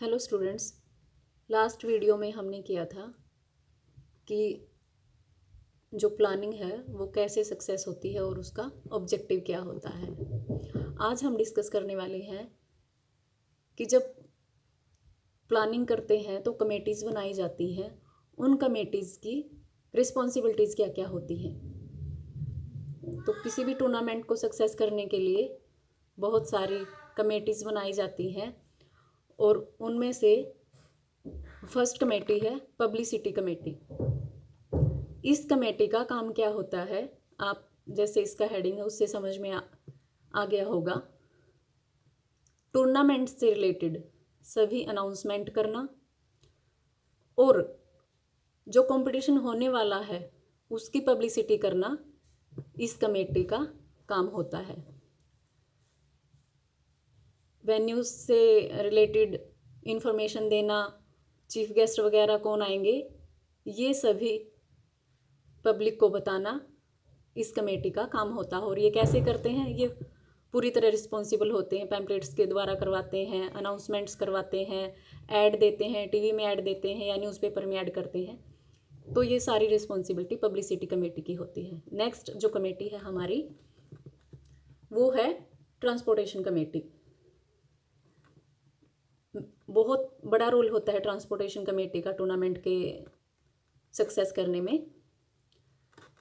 Hello students, last video में हमने किया था कि जो प्लानिंग है वो कैसे सक्सेस होती है और उसका ऑब्जेक्टिव क्या होता है। आज हम डिस्कस करने वाले हैं कि जब प्लानिंग करते हैं तो कमेटीज़ बनाई जाती हैं, उन कमेटीज़ की रिस्पॉन्सिबिलिटीज़ क्या क्या होती हैं। तो किसी भी टूर्नामेंट को सक्सेस करने के लिए बहुत सारी कमेटीज़ बनाई जाती हैं और उनमें से फर्स्ट कमेटी है पब्लिसिटी कमेटी। इस कमेटी का काम क्या होता है, आप जैसे इसका हेडिंग है उससे समझ में आ गया होगा। टूर्नामेंट से रिलेटेड सभी अनाउंसमेंट करना और जो कंपटीशन होने वाला है उसकी पब्लिसिटी करना इस कमेटी का काम होता है। वेन्यूज से रिलेटेड इंफॉर्मेशन देना, चीफ गेस्ट वगैरह कौन आएंगे, ये सभी पब्लिक को बताना इस कमेटी का काम होता है। और ये कैसे करते हैं, ये पूरी तरह रिस्पॉन्सिबल होते हैं। पैम्पलेट्स के द्वारा करवाते हैं, अनाउंसमेंट्स करवाते हैं, ऐड देते हैं, टीवी में ऐड देते हैं या न्यूज़पेपर में ऐड करते हैं। तो ये सारी रिस्पॉन्सिबिलिटी पब्लिसिटी कमेटी की होती है। नेक्स्ट जो कमेटी है हमारी वो है ट्रांसपोर्टेशन कमेटी। बहुत बड़ा रोल होता है ट्रांसपोर्टेशन कमेटी का टूर्नामेंट के सक्सेस करने में।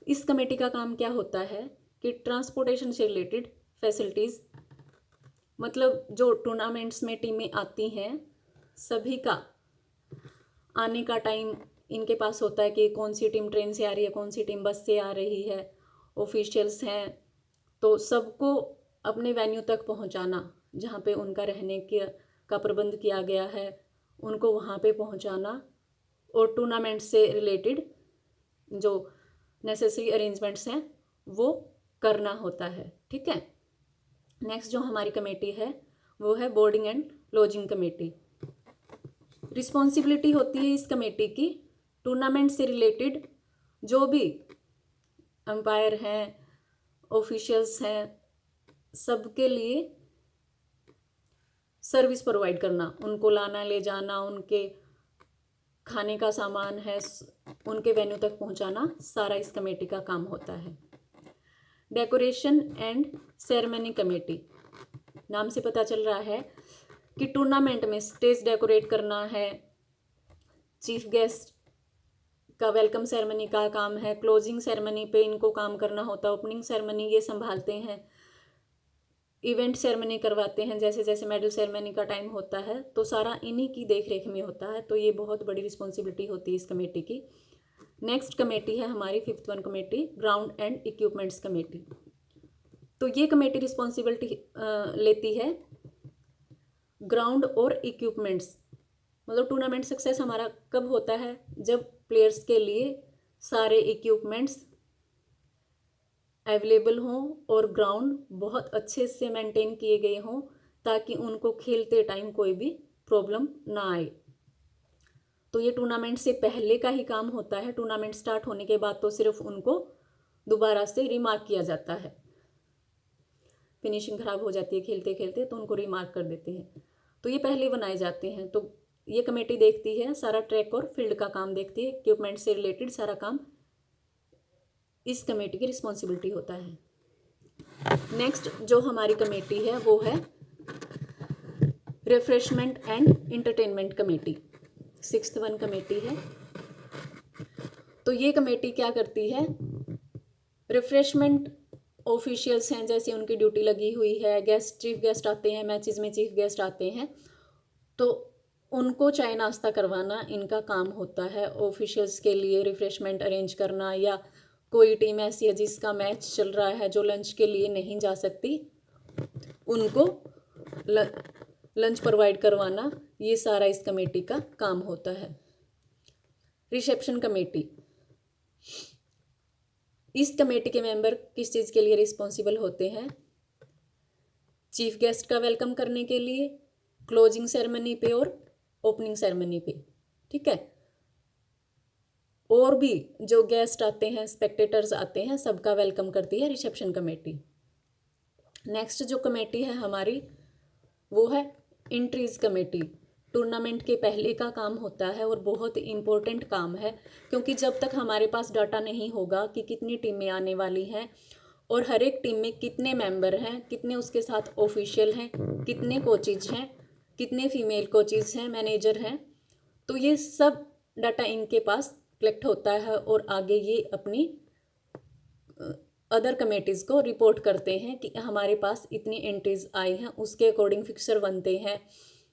इस कमेटी का काम क्या होता है कि ट्रांसपोर्टेशन से रिलेटेड फैसिलिटीज़, मतलब जो टूर्नामेंट्स में टीमें आती हैं सभी का आने का टाइम इनके पास होता है कि कौन सी टीम ट्रेन से आ रही है, कौन सी टीम बस से आ रही है, ऑफिशियल्स हैं, तो सबको अपने वेन्यू तक पहुंचाना, जहां पे उनका रहने का प्रबंध किया गया है उनको वहां पे पहुंचाना और टूर्नामेंट से रिलेटेड जो नेसेसरी अरेंजमेंट्स हैं वो करना होता है। ठीक है। नेक्स्ट जो हमारी कमेटी है वो है boarding and lodging committee. Responsibility होती है इस कमेटी की टूर्नामेंट से रिलेटेड जो भी अंपायर हैं, ऑफिशियल्स हैं, सबके लिए सर्विस प्रोवाइड करना, उनको लाना ले जाना, उनके खाने का सामान है उनके वेन्यू तक पहुंचाना, सारा इस कमेटी का काम होता है। डेकोरेशन एंड सेरेमनी कमेटी, नाम से पता चल रहा है कि टूर्नामेंट में स्टेज डेकोरेट करना है, चीफ गेस्ट का वेलकम सेरेमनी का काम है, क्लोजिंग सेरेमनी पे इनको काम करना होता है, ओपनिंग सेरेमनी ये संभालते हैं, इवेंट सेरेमनी करवाते हैं, जैसे जैसे मेडल सेरेमनी का टाइम होता है तो सारा इन्हीं की देख रेख में होता है। तो ये बहुत बड़ी रिस्पॉन्सिबिलिटी होती है इस कमेटी की। नेक्स्ट कमेटी है हमारी fifth one committee, ground and equipments committee. तो ये कमेटी रिस्पॉन्सिबिलिटी लेती है ग्राउंड और इक्विपमेंट्स, मतलब टूर्नामेंट सक्सेस हमारा कब होता है, जब प्लेयर्स के लिए सारे इक्विपमेंट्स अवेलेबल हों और ग्राउंड बहुत अच्छे से मेंटेन किए गए हों ताकि उनको खेलते टाइम कोई भी प्रॉब्लम ना आए। तो ये टूर्नामेंट से पहले का ही काम होता है। टूर्नामेंट स्टार्ट होने के बाद तो सिर्फ उनको दोबारा से रिमार्क किया जाता है, फिनिशिंग खराब हो जाती है खेलते खेलते तो उनको रिमार्क कर देते हैं। तो ये पहले बनाए जाते हैं। तो ये कमेटी देखती है सारा ट्रैक और फील्ड का काम देखती है, इक्विपमेंट से रिलेटेड सारा काम इस कमेटी की रिस्पॉन्सिबिलिटी होता है। नेक्स्ट जो हमारी कमेटी है वो है refreshment and entertainment committee, sixth one committee है। तो ये कमेटी क्या करती है, रिफ्रेशमेंट ऑफिशियल्स हैं जैसे उनकी ड्यूटी लगी हुई है, गेस्ट चीफ गेस्ट आते हैं, मैचेस में चीफ गेस्ट आते हैं तो उनको चाय नाश्ता करवाना इनका काम होता है। ऑफिशियल्स के लिए रिफ्रेशमेंट अरेंज करना, या कोई टीम ऐसी है जिसका मैच चल रहा है जो लंच के लिए नहीं जा सकती, उनको लंच प्रोवाइड करवाना, ये सारा इस कमेटी का काम होता है। रिसेप्शन कमेटी, इस कमेटी के मेंबर किस चीज़ के लिए रिस्पॉन्सिबल होते हैं, चीफ गेस्ट का वेलकम करने के लिए, क्लोजिंग सेरेमनी पे और ओपनिंग सेरेमनी पे। ठीक है। और भी जो गेस्ट आते हैं, स्पेक्टेटर्स आते हैं, सबका वेलकम करती है रिसेप्शन कमेटी। नेक्स्ट जो कमेटी है हमारी वो है एंट्रीज कमेटी। टूर्नामेंट के पहले का काम होता है और बहुत इम्पोर्टेंट काम है, क्योंकि जब तक हमारे पास डाटा नहीं होगा कि कितनी टीमें आने वाली हैं और हर एक टीम में कितने मेंबर हैं, कितने उसके साथ ऑफिशियल हैं, कितने कोचेज हैं, कितने फीमेल कोचेज हैं, मैनेजर हैं, तो ये सब डाटा इनके पास कलेक्ट होता है और आगे ये अपनी अदर कमेटीज़ को रिपोर्ट करते हैं कि हमारे पास इतनी एंट्रीज आई हैं, उसके अकॉर्डिंग फिक्सर बनते हैं,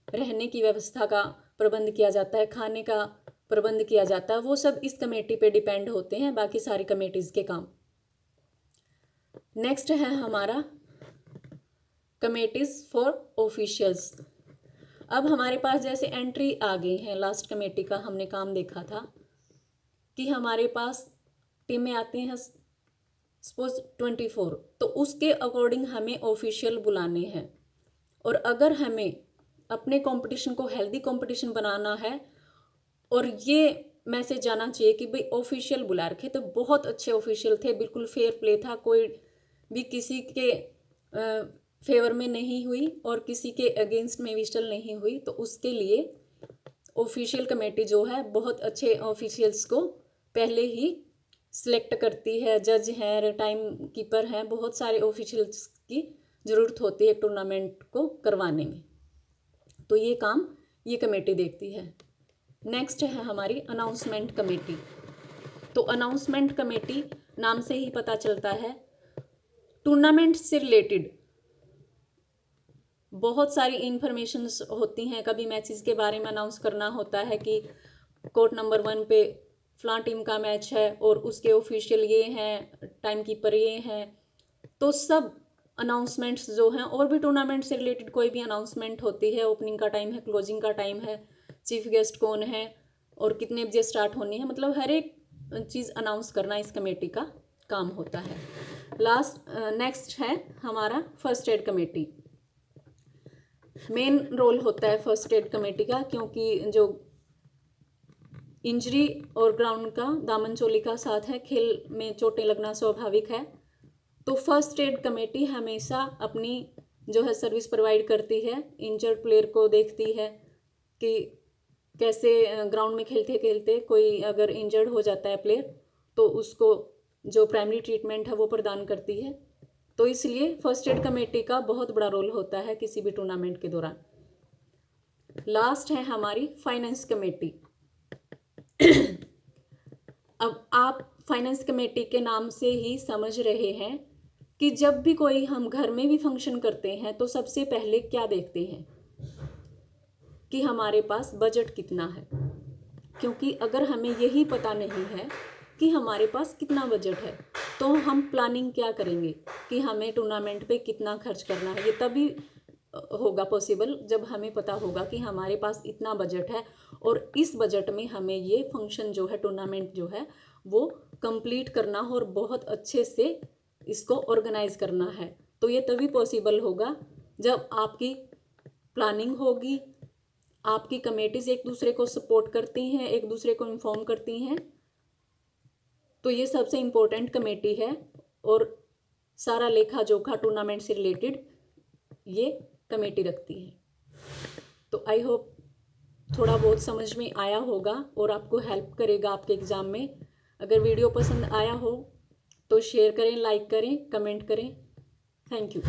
रहने की व्यवस्था का प्रबंध किया जाता है, खाने का प्रबंध किया जाता है, वो सब इस कमेटी पे डिपेंड होते हैं, बाकी सारी कमेटीज़ के काम। नेक्स्ट है हमारा कमेटीज़ फॉर ऑफिशियल्स। अब हमारे पास जैसे एंट्री आ गई है, लास्ट कमेटी का हमने काम देखा था कि हमारे पास टीमें आती हैं सपोज 24, तो उसके अकॉर्डिंग हमें ऑफिशियल बुलाने हैं। और अगर हमें अपने कंपटीशन को हेल्दी कंपटीशन बनाना है और ये मैसेज जाना चाहिए कि भाई ऑफिशियल बुला रखे, तो बहुत अच्छे ऑफिशियल थे, बिल्कुल फेयर प्ले था, कोई भी किसी के फेवर में नहीं हुई और किसी के अगेंस्ट में विस्टल नहीं हुई, तो उसके लिए ऑफिशियल कमेटी जो है बहुत अच्छे ऑफिशियल्स को पहले ही सिलेक्ट करती है। जज हैं, टाइम कीपर हैं, बहुत सारे ऑफिशियल्स की ज़रूरत होती है टूर्नामेंट को करवाने में, तो ये काम ये कमेटी देखती है। नेक्स्ट है हमारी अनाउंसमेंट कमेटी। तो अनाउंसमेंट कमेटी नाम से ही पता चलता है, टूर्नामेंट से रिलेटेड बहुत सारी इंफॉर्मेशंस होती हैं। कभी मैचेस के बारे में अनाउंस करना होता है कि कोर्ट नंबर 1 पे फलां टीम का मैच है और उसके ऑफिशियल ये हैं, टाइम कीपर ये हैं, तो सब अनाउंसमेंट्स जो हैं, और भी टूर्नामेंट से रिलेटेड कोई भी अनाउंसमेंट होती है, ओपनिंग का टाइम है, क्लोजिंग का टाइम है, चीफ गेस्ट कौन है और कितने बजे स्टार्ट होनी है, मतलब हर एक चीज़ अनाउंस करना इस कमेटी का काम होता है। नेक्स्ट है हमारा first aid committee. Main role होता है फर्स्ट एड कमेटी का, क्योंकि जो इंजरी और ग्राउंड का दामन चोली का साथ है, खेल में चोटें लगना स्वाभाविक है, तो फर्स्ट एड कमेटी हमेशा अपनी जो है सर्विस प्रोवाइड करती है, इंजर्ड प्लेयर को देखती है कि कैसे ग्राउंड में खेलते खेलते कोई अगर इंजर्ड हो जाता है प्लेयर, तो उसको जो प्राइमरी ट्रीटमेंट है वो प्रदान करती है। तो इसलिए फर्स्ट एड कमेटी का बहुत बड़ा रोल होता है किसी भी टूर्नामेंट के दौरान। लास्ट है हमारी फाइनेंस कमेटी। अब आप फाइनेंस कमेटी के नाम से ही समझ रहे हैं कि जब भी कोई हम घर में भी फंक्शन करते हैं तो सबसे पहले क्या देखते हैं कि हमारे पास बजट कितना है, क्योंकि अगर हमें यही पता नहीं है कि हमारे पास कितना बजट है तो हम प्लानिंग क्या करेंगे कि हमें टूर्नामेंट पे कितना खर्च करना है। ये तभी होगा पॉसिबल जब हमें पता होगा कि हमारे पास इतना बजट है और इस बजट में हमें ये फंक्शन जो है, टूर्नामेंट जो है वो कंप्लीट करना हो और बहुत अच्छे से इसको ऑर्गेनाइज करना है। तो ये तभी पॉसिबल होगा जब आपकी प्लानिंग होगी, आपकी कमेटीज़ एक दूसरे को सपोर्ट करती हैं, एक दूसरे को इन्फॉर्म करती हैं, तो ये सबसे इम्पोर्टेंट कमेटी है और सारा लेखा जोखा टूर्नामेंट से रिलेटेड ये कमेटी रखती है। तो आई होप थोड़ा बहुत समझ में आया होगा और आपको हेल्प करेगा आपके एग्ज़ाम में। अगर वीडियो पसंद आया हो तो शेयर करें, लाइक करें, कमेंट करें। Thank you.